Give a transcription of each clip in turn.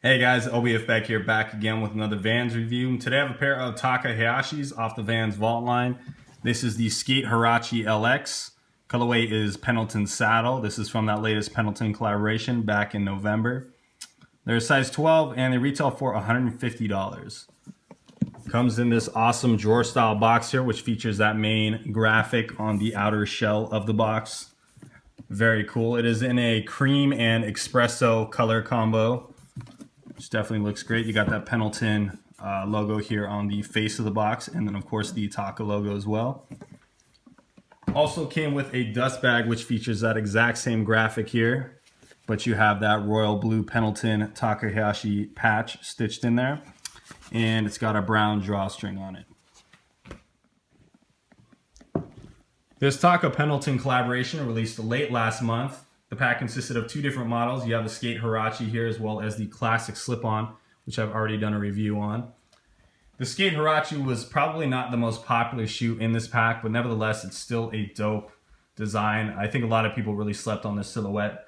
Hey guys, OBF back here, back again with another Vans review. Today I have a pair of Taka Hayashis off the Vans Vault line. This is the SK8 Huarache LX. Colorway is Pendleton Saddle. This is from that latest Pendleton collaboration back in November. They're a size 12 and they retail for $150. Comes in this awesome drawer style box here, which features that main graphic on the outer shell of the box. Very cool. It is in a cream and espresso color combo, which definitely looks great. You got that Pendleton logo here on the face of the box, and then of course the Taka logo as well. Also came with a dust bag, which features that exact same graphic here, but you have that royal blue Pendleton Taka Hayashi patch stitched in there, and it's got a brown drawstring on it. This Taka Pendleton collaboration released late last month. The pack consisted of two different models. You have the SK8 Huarache here, as well as the classic slip-on, which I've already done a review on. The SK8 Huarache was probably not the most popular shoe in this pack, but nevertheless, it's still a dope design. I think a lot of people really slept on this silhouette.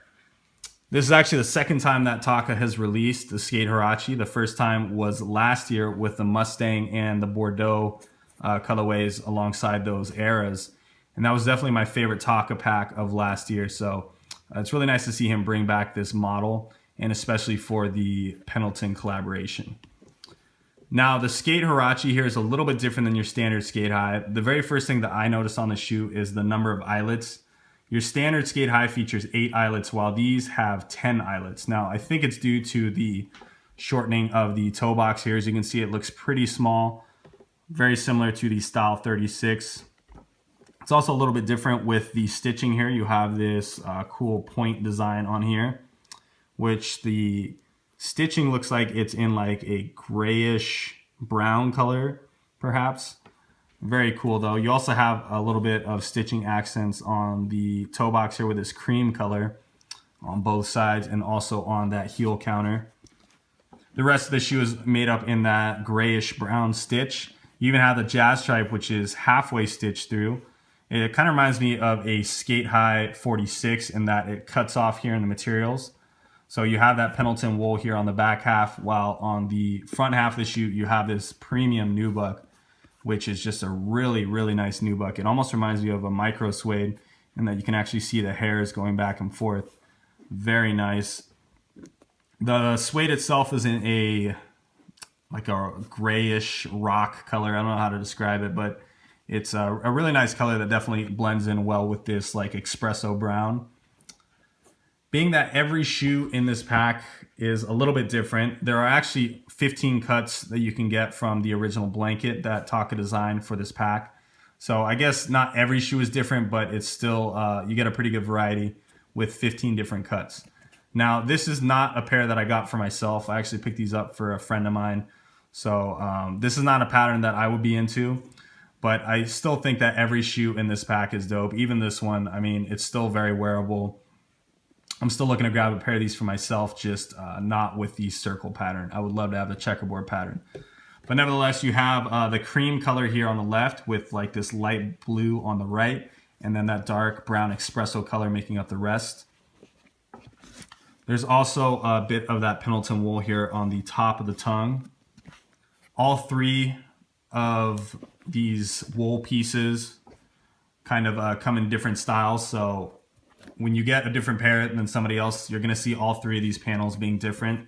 This is actually the second time that Taka has released the SK8 Huarache. The first time was last year with the Mustang and the Bordeaux colorways alongside those eras. And that was definitely my favorite Taka pack of last year. So it's really nice to see him bring back this model, and especially for the Pendleton collaboration. Now, the SK8 Huarache here is a little bit different than your standard skate high. The very first thing that I noticed on the shoe is the number of eyelets. Your standard skate high features 8 eyelets, while these have 10 eyelets. Now, I think it's due to the shortening of the toe box here. As you can see, it looks pretty small, very similar to the Style 36. It's also a little bit different with the stitching here. You have this cool point design on here, which the stitching looks like it's in like a grayish brown color, perhaps. Very cool though. You also have a little bit of stitching accents on the toe box here with this cream color on both sides, and also on that heel counter. The rest of the shoe is made up in that grayish brown stitch. You even have the jazz stripe, which is halfway stitched through. It kind of reminds me of a Skate High 46 in that it cuts off here in the materials. So you have that Pendleton wool here on the back half, while on the front half of the shoe, you have this premium nubuck, which is just a really, really nice nubuck. It almost reminds me of a micro suede in that you can actually see the hairs going back and forth. Very nice. The suede itself is in a grayish rock color. I don't know how to describe it, but it's a really nice color that definitely blends in well with this like espresso brown. Being that every shoe in this pack is a little bit different, there are actually 15 cuts that you can get from the original blanket that Taka designed for this pack. So I guess not every shoe is different, but it's still, you get a pretty good variety with 15 different cuts. Now, this is not a pair that I got for myself. I actually picked these up for a friend of mine. So this is not a pattern that I would be into. But I still think that every shoe in this pack is dope. Even this one, I mean, it's still very wearable. I'm still looking to grab a pair of these for myself, just not with the circle pattern. I would love to have the checkerboard pattern. But nevertheless, you have the cream color here on the left with like this light blue on the right, and then that dark brown espresso color making up the rest. There's also a bit of that Pendleton wool here on the top of the tongue. All three of these wool pieces kind of come in different styles, so when you get a different pair than somebody else, you're going to see all three of these panels being different,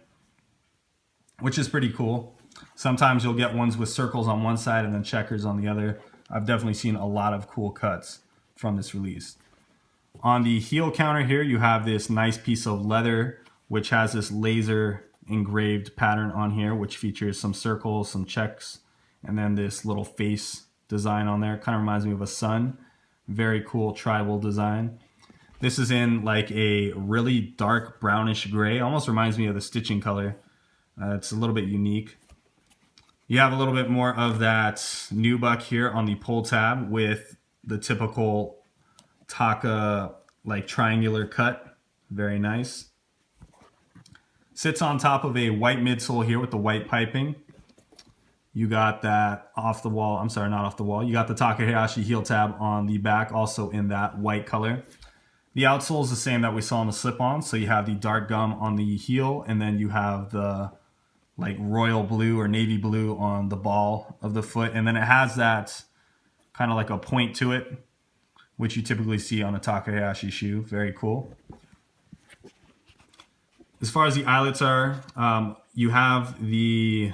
which is pretty cool. Sometimes you'll get ones with circles on one side and then checkers on the other. I've definitely seen a lot of cool cuts from this release. On the heel counter here, you have this nice piece of leather which has this laser engraved pattern on here, which features some circles, some checks, and then this little face design on there. Kind of reminds me of a sun. Very cool tribal design. This is in like a really dark brownish gray. Almost reminds me of the stitching color. It's a little bit unique. You have a little bit more of that nubuck here on the pull tab with the typical Taka like triangular cut. Very nice. Sits on top of a white midsole here with the white piping. You got that off the wall, I'm sorry, not off the wall. You got the Taka Hayashi heel tab on the back, also in that white color. The outsole is the same that we saw on the slip-on. So you have the dark gum on the heel, and then you have the like royal blue or navy blue on the ball of the foot. And then it has that kind of like a point to it, which you typically see on a Taka Hayashi shoe. Very cool. As far as the eyelets are, you have the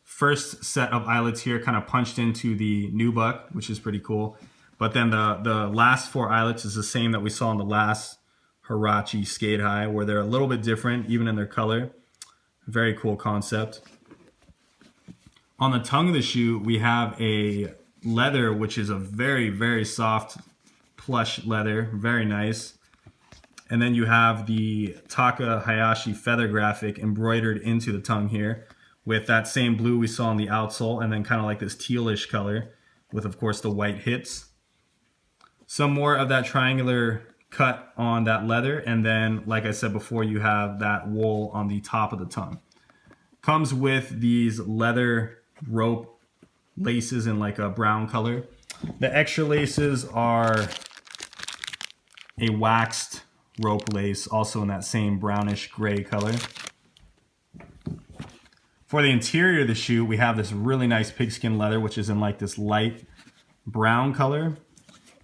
first set of eyelets here kind of punched into the nubuck, which is pretty cool. But then the last 4 eyelets is the same that we saw in the last Huarache skate high, where they're a little bit different, even in their color. Very cool concept. On the tongue of the shoe, we have a leather, which is a very, very soft plush leather. Very nice. And then you have the Taka Hayashi feather graphic embroidered into the tongue here with that same blue we saw on the outsole, and then kind of like this tealish color with, of course, the white hits. Some more of that triangular cut on that leather, and then, like I said before, you have that wool on the top of the tongue. Comes with these leather rope laces in like a brown color. The extra laces are a waxed rope lace, also in that same brownish gray color. For the interior of the shoe, we have this really nice pigskin leather, which is in like this light brown color.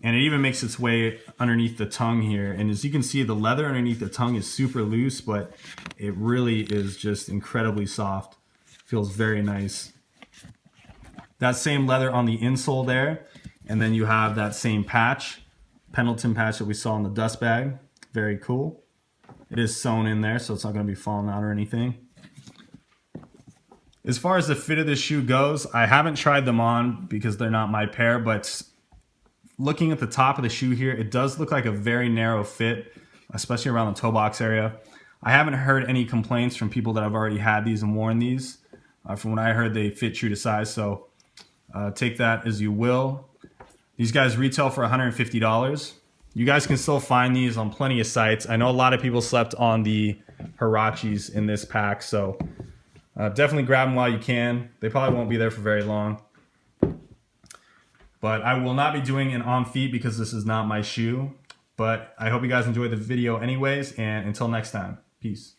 And it even makes its way underneath the tongue here. And as you can see, the leather underneath the tongue is super loose, but it really is just incredibly soft. Feels very nice. That same leather on the insole there. And then you have that same patch, Pendleton patch that we saw in the dust bag. Very cool. It is sewn in there, so it's not going to be falling out or anything. As far as the fit of this shoe goes, I haven't tried them on because they're not my pair, but looking at the top of the shoe here, it does look like a very narrow fit, especially around the toe box area. I haven't heard any complaints from people that have already had these and worn these. From what I heard, they fit true to size, so take that as you will. These guys retail for $150. You guys can still find these on plenty of sites. I know a lot of people slept on the Huaraches in this pack, so definitely grab them while you can. They probably won't be there for very long. But I will not be doing an on feet because this is not my shoe. But I hope you guys enjoyed the video anyways, and until next time, peace.